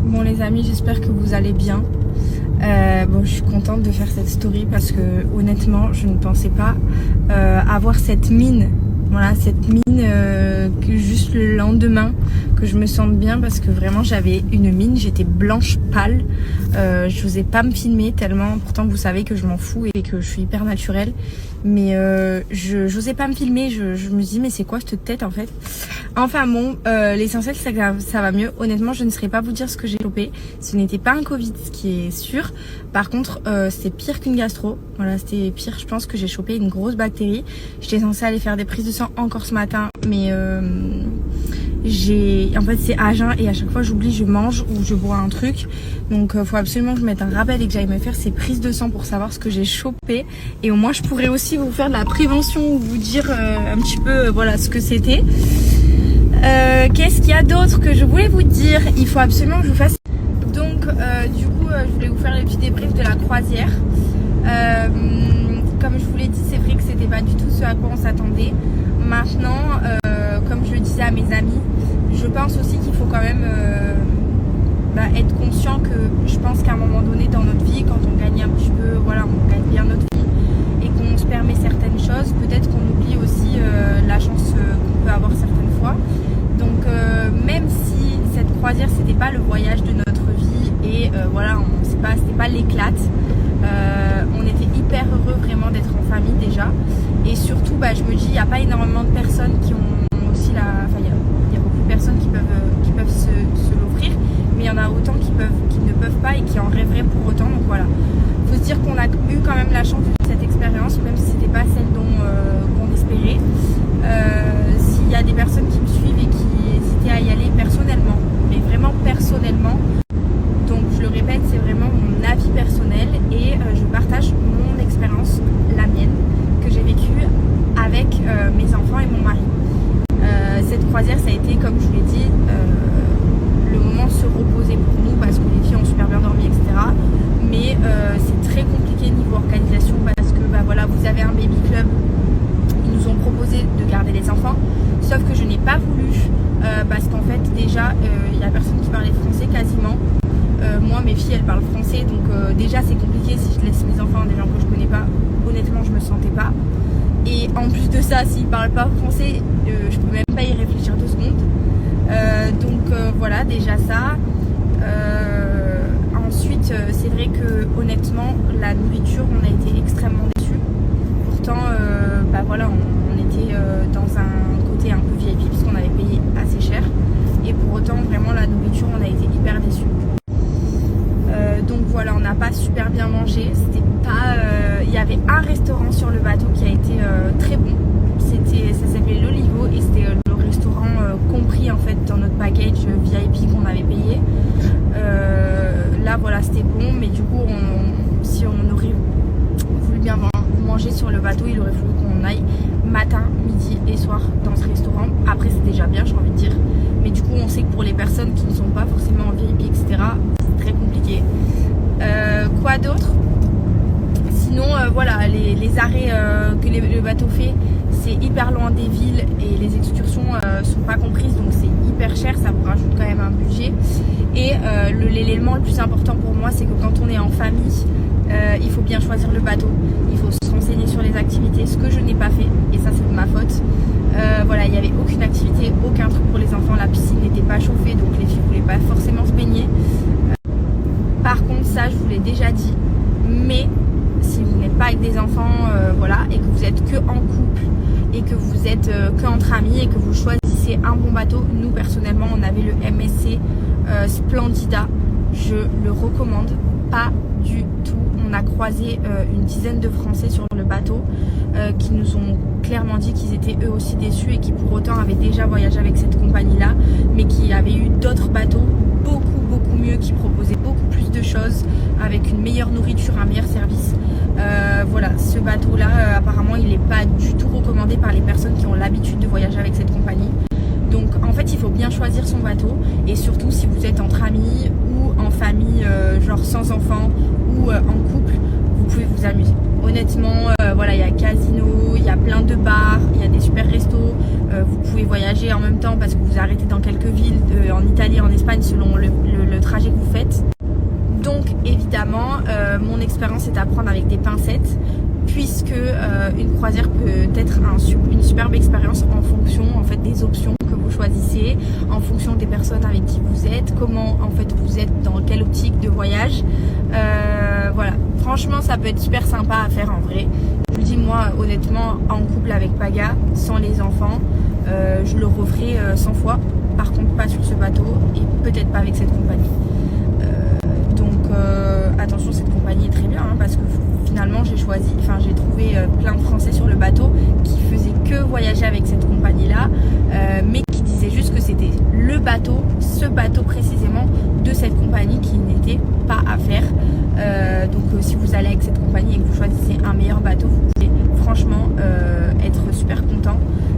Bon les amis, j'espère que vous allez bien. Bon, je suis contente de faire cette story parce que honnêtement, je ne pensais pas avoir cette mine. Voilà, cette mine que juste le lendemain, que je me sente bien parce que vraiment j'avais une mine, j'étais blanche pâle. Je n'osais pas me filmer tellement, pourtant vous savez que je m'en fous et que je suis hyper naturelle. Mais je n'osais pas me filmer, je me dis mais c'est quoi cette tête en fait. Enfin bon, l'essentiel c'est que ça va mieux. Honnêtement je ne saurais pas vous dire ce que j'ai chopé. Ce n'était pas un Covid, ce qui est sûr. Par contre c'est pire qu'une gastro. Voilà, c'était pire, je pense que j'ai chopé une grosse bactérie. J'étais censée aller faire des prises de sang encore ce matin, mais en fait c'est à jeun et à chaque fois j'oublie, je mange ou je bois un truc. Donc faut absolument que je mette un rappel et que j'aille me faire ces prises de sang pour savoir ce que j'ai chopé. Et au moins je pourrais aussi vous faire de la prévention ou vous dire un petit peu voilà ce que c'était. Qu'est-ce qu'il y a d'autre que je voulais vous dire? Il faut absolument que je vous fasse. Donc du coup je voulais vous faire le petit débrief de la croisière. Comme je vous l'ai dit, c'est vrai que c'était pas du tout ce à quoi on s'attendait. Maintenant, comme je le disais à mes amis, je pense aussi qu'il faut quand même être conscient que je pense qu'à un moment donné dans notre vie, quand on gagne un petit peu, voilà, on gagne bien notre vie et qu'on se permet certaines choses, peut-être qu'on oublie aussi la chance qu'on peut avoir certaines fois. Donc même si cette croisière c'était pas le voyage de notre vie et voilà, c'était pas l'éclate, on était hyper heureux vraiment d'être en famille déjà. Et surtout je me dis il n'y a pas énormément de personnes qui ont aussi il y a beaucoup de personnes qui peuvent se l'offrir, mais il y en a autant qui ne peuvent pas et qui en rêveraient pour autant. Donc voilà, faut se dire qu'on a eu quand même la chance de cette expérience, même si c'était pas celle qu'on espérait. S'il y a des personnes qui me suivent et qui hésitaient à y aller personnellement, mais vraiment personnellement, donc je le répète, c'est vraiment mon avis personnel et je partage mon expérience, la mienne, que j'ai vécue avec mes enfants et mon mari. Cette croisière, ça a été, comme je vous l'ai dit, le moment de se reposer pour nous parce que les filles ont super bien dormi, etc. Mais c'est très compliqué niveau organisation parce que voilà, vous avez un baby club. Ils nous ont proposé de garder les enfants, sauf que je n'ai pas voulu parce qu'en fait déjà il n'y a personne qui parlait français quasiment. Moi mes filles elles parlent français, donc déjà c'est compliqué si je laisse mes enfants à des gens que je connais pas. Honnêtement je me sentais pas. Et en plus de ça, s'ils parlent pas français, je peux même pas y réfléchir 2 secondes. Donc voilà, déjà ça. Ensuite, c'est vrai que honnêtement, la nourriture, on a été extrêmement déçus. Pourtant, voilà, on était dans un côté un peu VIP parce qu'on avait payé assez cher. Et pour autant, vraiment, la nourriture, on a été hyper déçus. Donc voilà, on n'a pas super bien mangé. C'était pas. Il y avait un restaurant sur le bateau qui a été très bon. Ça s'appelait l'Olivo et c'était le restaurant compris en fait dans notre package VIP qu'on avait payé. Là voilà, c'était bon, mais du coup si on aurait voulu bien manger sur le bateau, il aurait fallu qu'on aille matin, midi et soir dans ce restaurant. Après c'est déjà bien, j'ai envie de dire, mais du coup on sait que pour les personnes qui ne sont pas forcément en VIP, etc., c'est très compliqué. Quoi d'autre? Sinon voilà, les arrêts que le bateau fait, c'est hyper loin des villes et les excursions sont pas comprises, donc c'est hyper cher, ça vous rajoute quand même un budget. Et l'élément le plus important pour moi, c'est que quand on est en famille, il faut bien choisir le bateau, il faut se renseigner sur les activités, ce que je n'ai pas fait et ça c'est de ma faute. Voilà, il n'y avait aucune activité, aucun truc pour les enfants, la piscine n'était pas chauffée, donc les filles ne voulaient pas forcément se baigner. Par contre ça je vous l'ai déjà dit, mais si vous n'êtes pas avec des enfants voilà, et que vous êtes que en couple et que vous êtes que entre amis et que vous choisissez un bon bateau, nous personnellement on avait le MSC Splendida, je le recommande pas du tout. On a croisé une dizaine de Français sur le bateau qui nous ont clairement dit qu'ils étaient eux aussi déçus et qui pour autant avaient déjà voyagé avec cette compagnie là, mais qui avaient eu d'autres bateaux beaucoup mieux, qui proposaient beaucoup plus de choses avec une meilleure nourriture, un meilleur service. Voilà, ce bateau là apparemment il n'est pas du tout recommandé par les personnes qui ont l'habitude de voyager avec cette compagnie. Donc en fait il faut bien choisir son bateau, et surtout si vous êtes entre amis ou en famille, genre sans enfants ou en couple, vous pouvez vous amuser. Honnêtement voilà, il y a casino, il y a plein de bars, il y a des super restos, vous pouvez voyager en même temps parce que vous arrêtez dans quelques villes en Italie, en Espagne, selon le trajet que vous mon expérience est à prendre avec des pincettes, puisque une croisière peut être une superbe expérience en fonction en fait des options que vous choisissez, en fonction des personnes avec qui vous êtes, comment en fait vous êtes, dans quelle optique de voyage. Voilà, franchement ça peut être super sympa à faire en vrai. Je vous dis, moi honnêtement, en couple avec Paga, sans les enfants, je le referai 100 fois. Par contre pas sur ce bateau et peut-être pas avec cette compagnie. Attention, cette compagnie est très bien hein, parce que finalement j'ai trouvé plein de Français sur le bateau qui faisaient que voyager avec cette compagnie là, mais qui disaient juste que c'était le bateau, ce bateau précisément de cette compagnie qui n'était pas à faire. Si vous allez avec cette compagnie et que vous choisissez un meilleur bateau, vous pouvez franchement être super content.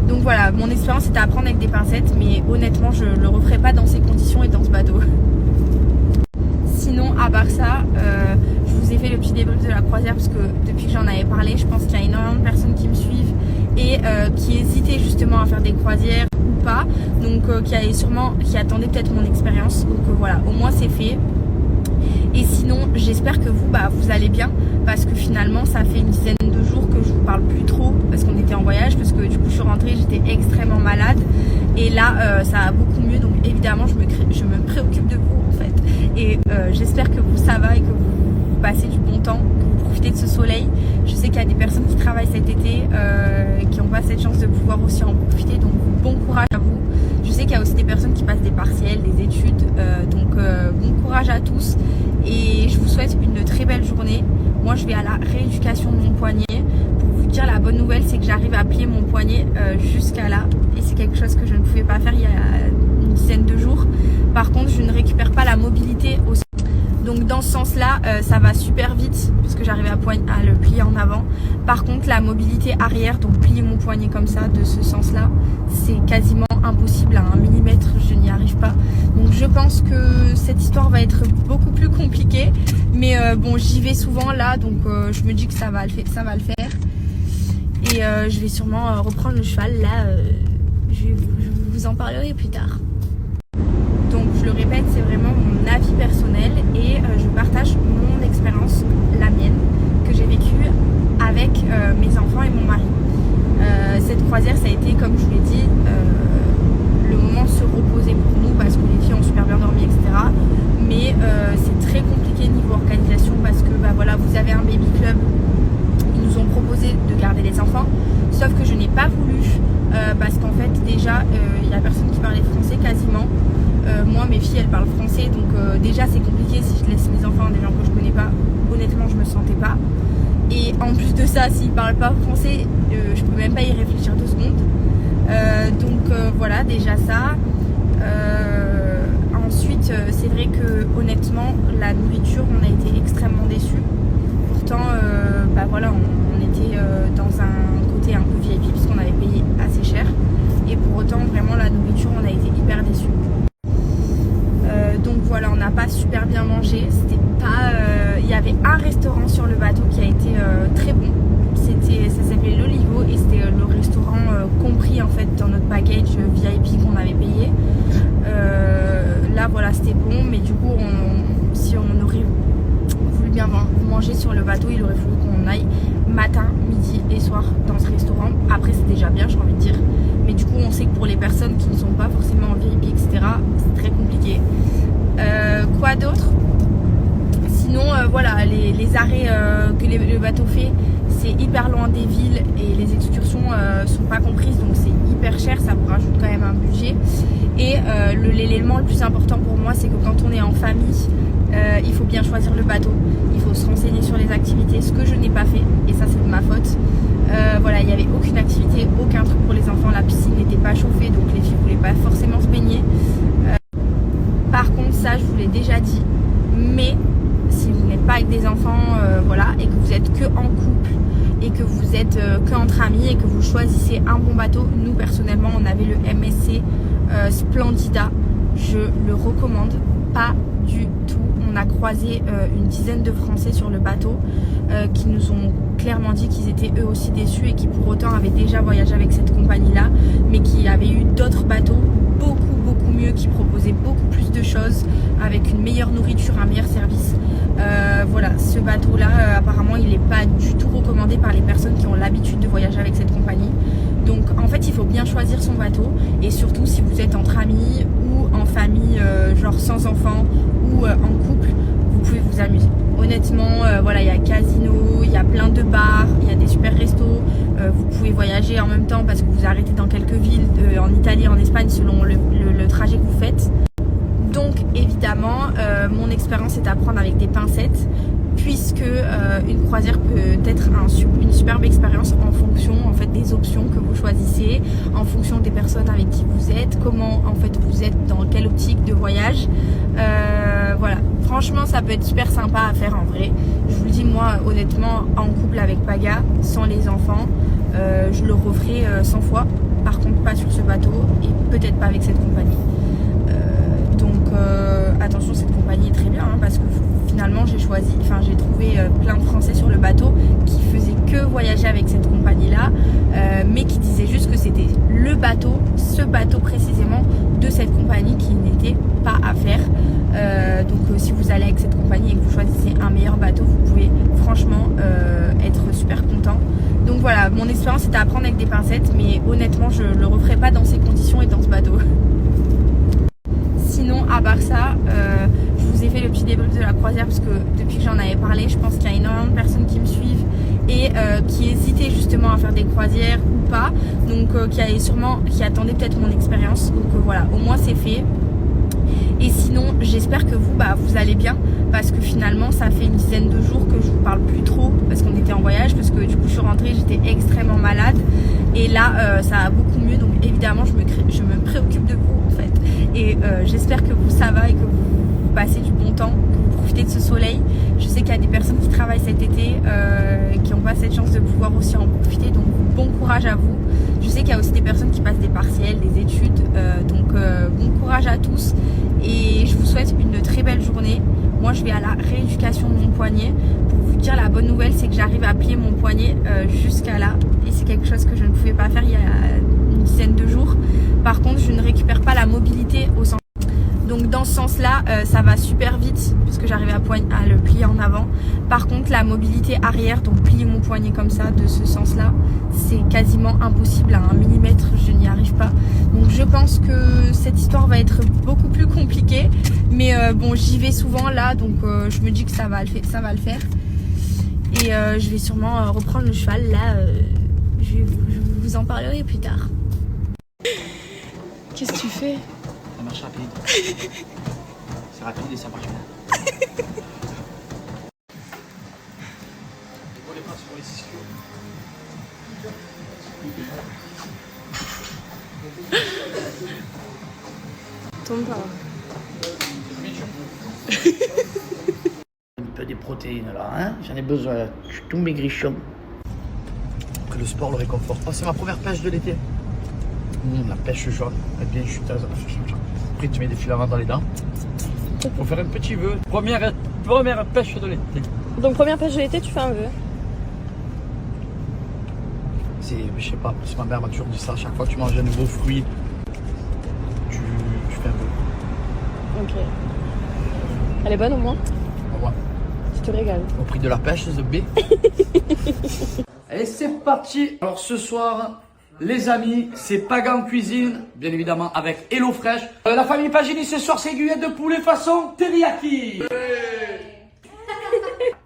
Donc voilà, mon expérience était à prendre avec des pincettes, mais honnêtement je le referai pas dans ces conditions et dans ce bateau. Sinon, à part ça, je vous ai fait le petit débrief de la croisière parce que depuis que j'en avais parlé, je pense qu'il y a énormément de personnes qui me suivent et qui hésitaient justement à faire des croisières ou pas, donc qui attendaient peut-être mon expérience. Donc voilà, au moins c'est fait. Et sinon, j'espère que vous allez bien, parce que finalement ça fait une dizaine de jours que je vous parle plus trop parce qu'on était en voyage, parce que du coup je suis rentrée, j'étais extrêmement malade et là ça va beaucoup mieux, donc évidemment je me préoccupe de vous en fait, et j'espère que ça va et que vous passez du bon temps, que vous profitez de ce soleil. Je sais qu'il y a des personnes qui travaillent cet été qui n'ont pas cette chance de pouvoir aussi en profiter, donc bon courage à vous. Je sais qu'il y a aussi des personnes qui passent des partiels, des études, donc bon courage à tous et je vous souhaite une très belle journée. Moi je vais à la rééducation de mon poignet. Pour vous dire, la bonne nouvelle c'est que j'arrive à plier mon poignet jusqu'à là, et c'est quelque chose que je ne pouvais pas faire il y a une dizaine de jours. Par contre je ne récupère pas la mobilité aussi. Donc dans ce sens là ça va super vite parce que j'arrive à le plier en avant. Par contre la mobilité arrière, donc plier mon poignet comme ça de ce sens là, c'est quasiment impossible, à 1 millimètre je n'y arrive pas. Donc je pense que cette histoire va être beaucoup plus compliquée, mais bon, j'y vais souvent là, donc je me dis que ça va le faire et je vais sûrement reprendre le cheval là. Je vous en parlerai plus tard. Donc je le répète, c'est vraiment mon avis personnel et je partage mon expérience, la mienne, que j'ai vécue avec mes enfants et mon mari. Cette croisière, ça a été, comme je vous l'ai dit, le moment de se reposer pour nous parce que les filles ont super bien dormi, etc. Mais c'est très compliqué niveau organisation parce que voilà, vous avez un baby club, ils nous ont proposé de garder les enfants, sauf que je n'ai pas voulu parce qu'en fait déjà il n'y a personne qui parlait français quasiment. Moi mes filles elles parlent français, donc déjà c'est compliqué si je laisse mes enfants à des gens que je connais pas. Honnêtement je me sentais pas, et en plus de ça s'ils parlent pas français je peux même pas y réfléchir 2 secondes. Voilà, déjà ça. Ensuite c'est vrai que honnêtement la nourriture, on a été extrêmement déçus. Pourtant voilà, on était dans un côté un peu VIP parce qu'on avait payé assez cher, et pour autant vraiment la nourriture, on a été hyper déçus. Donc voilà, on n'a pas super bien mangé. C'était pas. Il y avait un restaurant sur le bateau qui a été très bon. Ça s'appelait l'Olivo et c'était le restaurant compris en fait dans notre package VIP qu'on avait payé. Là voilà, c'était bon, mais du coup si on aurait voulu bien manger sur le bateau, il aurait fallu qu'on aille matin, midi et soir dans ce restaurant. Après c'est déjà bien, j'ai envie de dire, mais du coup on sait que pour les personnes qui ne sont pas forcément en VIP, etc., c'est très compliqué. Quoi d'autre? Sinon voilà, les arrêts que le bateau fait, c'est hyper loin des villes et les excursions sont pas comprises, donc c'est hyper cher, ça vous rajoute quand même un budget. Et l'élément le plus important pour moi, c'est que quand on est en famille, il faut bien choisir le bateau, il faut se renseigner sur les activités, ce que je n'ai pas fait, et ça c'est de ma faute. Voilà, il n'y avait aucune activité, aucun truc pour les enfants, la piscine n'était pas chauffée, donc les filles ne voulaient pas forcément se baigner. Par contre ça je vous l'ai déjà dit, mais si vous n'êtes pas avec des enfants voilà, et que vous êtes que en couple et que vous êtes que entre amis et que vous choisissez un bon bateau, nous personnellement on avait le MSC Splendida, je le recommande pas du tout. On a croisé une dizaine de Français sur le bateau qui nous ont clairement dit qu'ils étaient eux aussi déçus et qui pour autant avaient déjà voyagé avec cette compagnie là, mais qui avaient eu d'autres bateaux beaucoup mieux mieux, qui proposait beaucoup plus de choses, avec une meilleure nourriture, un meilleur service. Voilà, ce bateau-là, apparemment, il n'est pas du tout recommandé par les personnes qui ont l'habitude de voyager avec cette compagnie. Donc en fait, il faut bien choisir son bateau, et surtout si vous êtes entre amis ou en famille, genre sans enfants ou en couple, vous pouvez vous amuser. Honnêtement, voilà, il y a casino, il y a plein de bars, il y a des super restos, vous pouvez voyager en même temps parce que vous arrêtez dans quelques villes, en Italie, en Espagne, selon le trajet que vous faites. Donc évidemment, mon expérience est à prendre avec des pincettes, puisque une croisière peut être une superbe expérience en fonction en fait des options que vous choisissez, en fonction des personnes avec qui vous êtes, comment en fait vous êtes, dans quelle optique de voyage. Voilà, franchement ça peut être super sympa à faire en vrai. Je vous le dis, moi honnêtement, en couple avec Paga, sans les enfants, je le referai 100 fois. Par contre pas sur ce bateau et peut-être pas avec cette compagnie. Attention, cette compagnie est très bien, hein, parce que finalement j'ai trouvé plein de Français sur le bateau qui faisaient que voyager avec cette compagnie là, mais qui disaient juste que c'était le bateau, ce bateau précisément de cette compagnie, qui n'était pas à faire. Donc si vous allez avec cette compagnie et que vous choisissez un meilleur bateau, vous pouvez franchement être super content. Donc voilà, mon expérience était à prendre avec des pincettes, mais honnêtement je le referai pas dans ces conditions et dans ce bateau. Sinon, à part ça, je vous ai fait le petit débrief de la croisière, parce que depuis que j'en avais parlé, je pense qu'il y a énormément de personnes qui me suivent et qui hésitaient justement à faire des croisières ou pas, donc qui attendaient peut-être mon expérience. Donc voilà, au moins c'est fait. Et sinon, j'espère que vous allez bien, parce que finalement ça fait une dizaine de jours que je vous parle plus trop, parce qu'on était en voyage, parce que du coup je suis rentrée, j'étais extrêmement malade, et là ça va beaucoup mieux. Donc évidemment je me préoccupe de vous en fait, et j'espère que ça va et que vous passez du bon temps, que vous profitez de ce soleil. Je sais qu'il y a des personnes qui travaillent cet été, qui n'ont pas cette chance de pouvoir aussi en profiter, donc bon courage à vous. Je sais qu'il y a aussi des personnes qui passent des partiels, des études, donc bon courage à tous, et je vous souhaite une très belle journée. Moi je vais à la rééducation de mon poignet. Pour vous dire, la bonne nouvelle, c'est que j'arrive à plier mon poignet jusqu'à là, et c'est quelque chose que je ne pouvais pas faire il y a une dizaine de jours. Par contre, je ne récupère pas la mobilité au sens. Donc dans ce sens-là, ça va super vite, puisque j'arrive à le plier en avant. Par contre, la mobilité arrière, donc plier mon poignet comme ça, de ce sens-là, c'est quasiment impossible. À 1 millimètre, je n'y arrive pas. Donc je pense que cette histoire va être beaucoup plus compliquée. Mais bon, j'y vais souvent là, donc je me dis que ça va le faire. Et je vais sûrement reprendre le cheval. Là, je vous en parlerai plus tard. Qu'est-ce que tu fais? Ça marche rapide. C'est rapide et ça marche bien. Pour les bras sur les ischios. Tombe pas. Un peu des protéines là, hein. J'en ai besoin. Je suis tout maigrichon. Que le sport le réconforte. Oh, c'est ma première pêche de l'été. La pêche jaune, elle est bien chuteuse. Après tu mets des filaments dans les dents. Faut faire un petit vœu. Première pêche de l'été. Donc première pêche de l'été, tu fais un vœu? Je sais pas, parce que ma mère m'a toujours dit ça. Chaque fois que tu manges un nouveau fruit, tu fais un vœu. Ok. Elle est bonne au moins? Au revoir. Tu te régales. Au prix de la pêche, The B. Allez, c'est parti. Alors ce soir, les amis, c'est Paga en cuisine, bien évidemment avec HelloFresh. La famille Pagini, ce soir, c'est aiguillette de poulet façon teriyaki.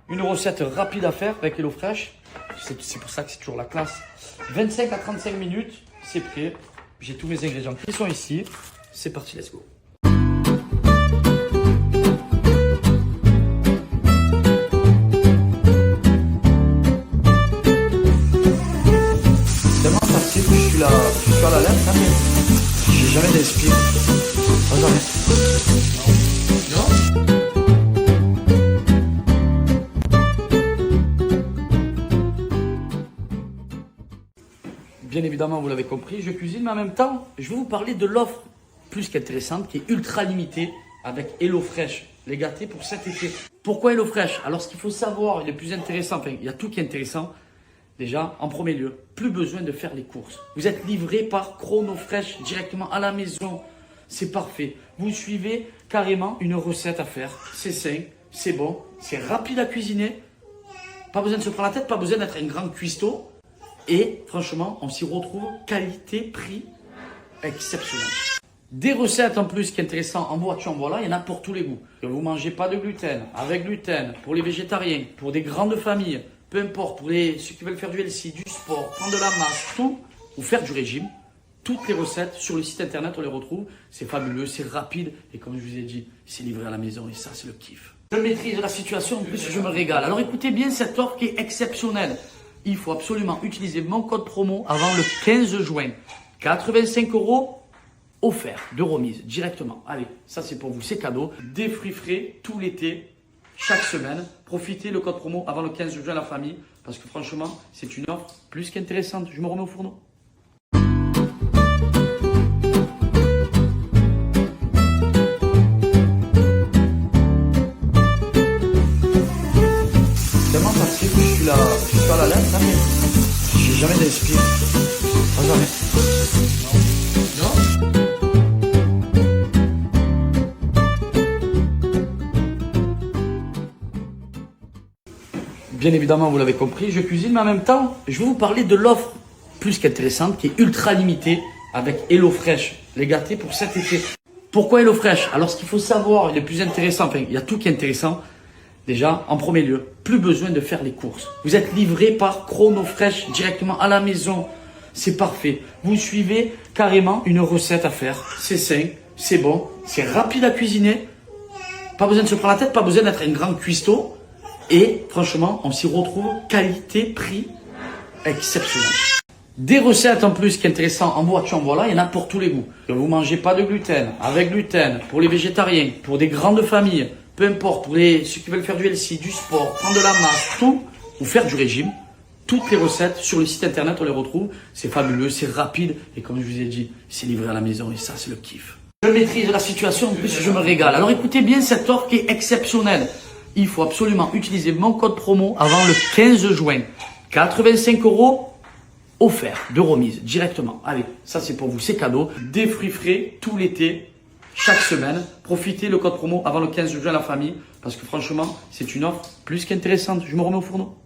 Une recette rapide à faire avec HelloFresh. C'est pour ça que c'est toujours la classe. 25 à 35 minutes, c'est prêt. J'ai tous mes ingrédients qui sont ici. C'est parti, let's go. Je suis à la lèvre, hein, mais j'ai jamais d'esprit. Pas jamais. Bien évidemment, vous l'avez compris, je cuisine, mais en même temps, je vais vous parler de l'offre plus qu'intéressante, qui est ultra limitée avec HelloFresh, les gâtés pour cet été. Pourquoi HelloFresh? Alors, ce qu'il faut savoir, et le plus intéressant, enfin, il y a tout qui est intéressant. Déjà, en premier lieu, plus besoin de faire les courses. Vous êtes livré par ChronoFresh directement à la maison. c'est parfait. Vous suivez carrément une recette à faire. C'est sain, c'est bon, c'est rapide à cuisiner. Pas besoin de se prendre la tête, pas besoin d'être un grand cuistot. Et franchement, on s'y retrouve qualité, prix exceptionnel. Des recettes en plus qui est intéressant en voiture, en voilà, il y en a pour tous les goûts. Que vous mangez pas de gluten, avec gluten, pour les végétariens, pour des grandes familles, peu importe, pour ceux qui veulent faire du LC, du sport, prendre de la masse, tout, ou faire du régime. Toutes les recettes sur le site internet, on les retrouve. C'est fabuleux, c'est rapide. Et comme je vous ai dit, c'est livré à la maison et ça, c'est le kiff. Je maîtrise la situation, en plus, je me régale. Alors écoutez bien cette offre qui est exceptionnelle. Il faut absolument utiliser mon code promo avant le 15 juin. 85 € offerts de remise directement. Allez, ça c'est pour vous, c'est cadeau. Des fruits frais tout l'été, chaque semaine. Profitez le code promo avant le 15 juin la famille. Parce que franchement, c'est une offre plus qu'intéressante. Je me remets au fourneau. Tellement facile que je suis à la lettre, hein, mais j'ai jamais d'inspire. Pas jamais. Non. Bien évidemment, vous l'avez compris, je cuisine, mais en même temps, je vais vous parler de l'offre plus qu'intéressante, qui est ultra limitée avec HelloFresh, les gâtés pour cet été. Pourquoi HelloFresh? Alors, ce qu'il faut savoir, le plus intéressant, enfin, il y a tout qui est intéressant. Déjà, en premier lieu, plus besoin de faire les courses. Vous êtes livré par ChronoFresh directement à la maison. C'est parfait. Vous suivez carrément une recette à faire. C'est sain, c'est bon, c'est rapide à cuisiner. Pas besoin de se prendre la tête, pas besoin d'être un grand cuistot. Et franchement, on s'y retrouve qualité, prix exceptionnel. Des recettes en plus qui est intéressant en voiture, en voilà, il y en a pour tous les goûts. Que vous mangez pas de gluten, avec gluten, pour les végétariens, pour des grandes familles, peu importe, pour ceux qui veulent faire du LC, du sport, prendre de la masse, tout, ou faire du régime. Toutes les recettes sur le site internet, on les retrouve. C'est fabuleux, c'est rapide. Et comme je vous ai dit, c'est livré à la maison et ça, c'est le kiff. Je maîtrise la situation, en plus, je me régale. Alors écoutez bien cette offre qui est exceptionnelle. Il faut absolument utiliser mon code promo avant le 15 juin. 85 € offerts de remise directement. Allez, ça c'est pour vous, c'est cadeau. Des fruits frais tout l'été, chaque semaine. Profitez le code promo avant le 15 juin la famille. Parce que franchement, c'est une offre plus qu'intéressante. Je me remets au fourneau.